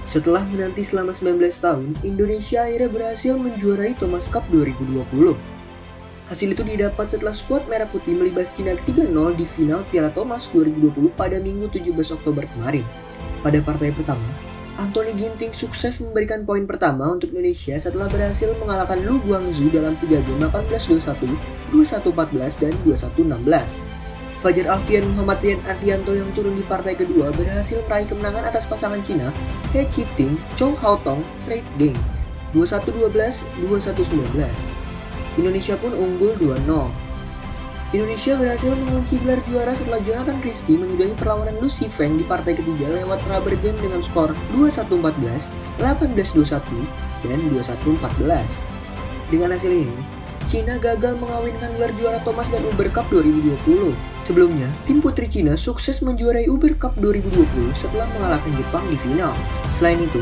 Setelah menanti selama 19 tahun, Indonesia akhirnya berhasil menjuarai Thomas Cup 2020. Hasil itu didapat setelah skuad Merah Putih melibas Cina 3-0 di final Piala Thomas 2020 pada Minggu 17 Oktober kemarin. Pada partai pertama, Anthony Ginting sukses memberikan poin pertama untuk Indonesia setelah berhasil mengalahkan Lu Guangzhou dalam 3 game 18-21, 21-14, dan 21-16. Fajar Alfian Muhammad Rian Ardianto yang turun di partai kedua berhasil meraih kemenangan atas pasangan Cina He Chiting, Chou Haotong straight game 21-12, 21-19. Indonesia pun unggul 2-0. Indonesia berhasil mengunci gelar juara setelah Jonathan Christie menyudahi perlawanan Lu Shifeng di partai ketiga lewat rubber game dengan skor 21-14, 18-21, dan 21-14. Dengan hasil ini, Cina gagal mengawinkan gelar juara Thomas dan Uber Cup 2020. Sebelumnya, tim putri Cina sukses menjuarai Uber Cup 2020 setelah mengalahkan Jepang di final. Selain itu,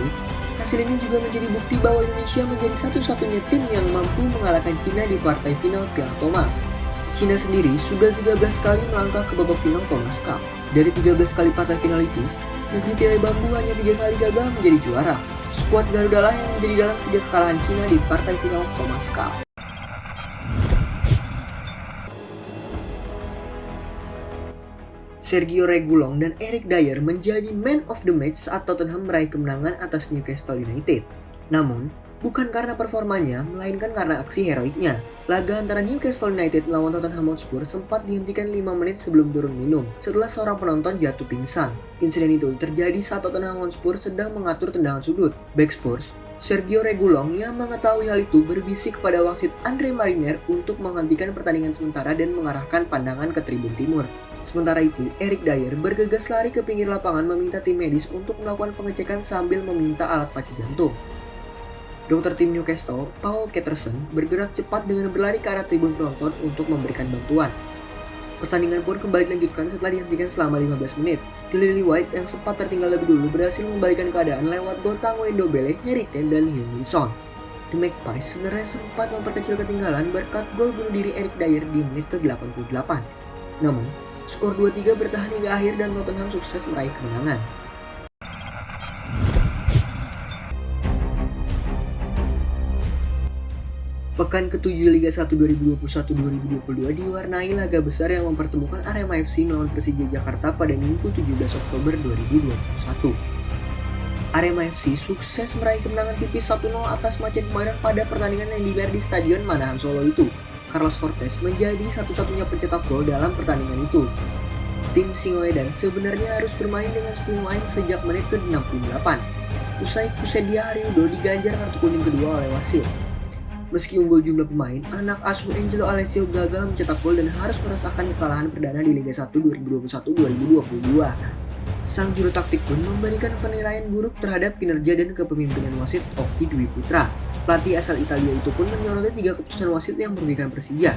hasil ini juga menjadi bukti bahwa Indonesia menjadi satu-satunya tim yang mampu mengalahkan Cina di partai final Piala Thomas. Cina sendiri sudah 13 kali melangkah ke babak final Thomas Cup. Dari 13 kali partai final itu, negeri tirai bambu hanya 3 kali gagal menjadi juara. Skuad Garuda lah yang menjadi dalam 3 kekalahan Cina di partai final Thomas Cup. Sergio Reguilon dan Eric Dier menjadi man of the match saat Tottenham meraih kemenangan atas Newcastle United. Namun, bukan karena performanya, melainkan karena aksi heroiknya. Laga antara Newcastle United melawan Tottenham Hotspur sempat dihentikan 5 menit sebelum turun minum, setelah seorang penonton jatuh pingsan. Insiden itu terjadi saat Tottenham Hotspur sedang mengatur tendangan sudut. Back Spurs, Sergio Reguilon yang mengetahui hal itu berbisik kepada wasit Andre Mariner untuk menghentikan pertandingan sementara dan mengarahkan pandangan ke tribun timur. Sementara itu, Eric Dier bergegas lari ke pinggir lapangan meminta tim medis untuk melakukan pengecekan sambil meminta alat pacu jantung. Dokter tim Newcastle, Paul Ketterson, bergerak cepat dengan berlari ke arah tribun penonton untuk memberikan bantuan. Pertandingan pun kembali dilanjutkan setelah dihentikan selama 15 menit. Lily White yang sempat tertinggal lebih dulu berhasil membalikan keadaan lewat gol Tanguy Ndombele, Harry Kane, dan Heung-min Son. The Magpies sebenarnya sempat memperkecil ketinggalan berkat gol bunuh diri Eric Dier di menit ke-88. Namun, skor 2-3 bertahan hingga akhir dan Tottenham sukses meraih kemenangan. Pekan ke-7 Liga 1 2021-2022 diwarnai laga besar yang mempertemukan Arema FC melawan Persija Jakarta pada Minggu 17 Oktober 2021. Arema FC sukses meraih kemenangan tipis 1-0 atas Macan Kemayoran pada pertandingan yang digelar di Stadion Manahan Solo itu. Carlos Fortes menjadi satu-satunya pencetak gol dalam pertandingan itu. Tim Singoedan sebenarnya harus bermain dengan 10 pemain sejak menit ke-68. Usai Kusedia Haryudo diganjar kartu kuning kedua oleh wasit. Meski unggul jumlah pemain, anak asuh Angelo Alessio gagal mencetak gol dan harus merasakan kekalahan perdana di Liga 1 2021-2022. Sang juru taktik pun memberikan penilaian buruk terhadap kinerja dan kepemimpinan wasit Oki Dwi Putra. Pelatih asal Italia itu pun menyoroti 3 keputusan wasit yang merugikan Persija.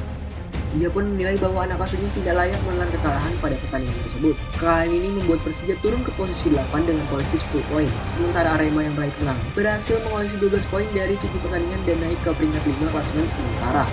Dia pun menilai bahwa anak asuhnya tidak layak menelan kekalahan pada pertandingan tersebut. Kekalahan ini membuat Persija turun ke posisi 8 dengan koleksi 10 poin. Sementara Arema yang meraih kemenangan berhasil mengoleksi 12 poin dari 7 pertandingan dan naik ke peringkat 5 klasemen sementara.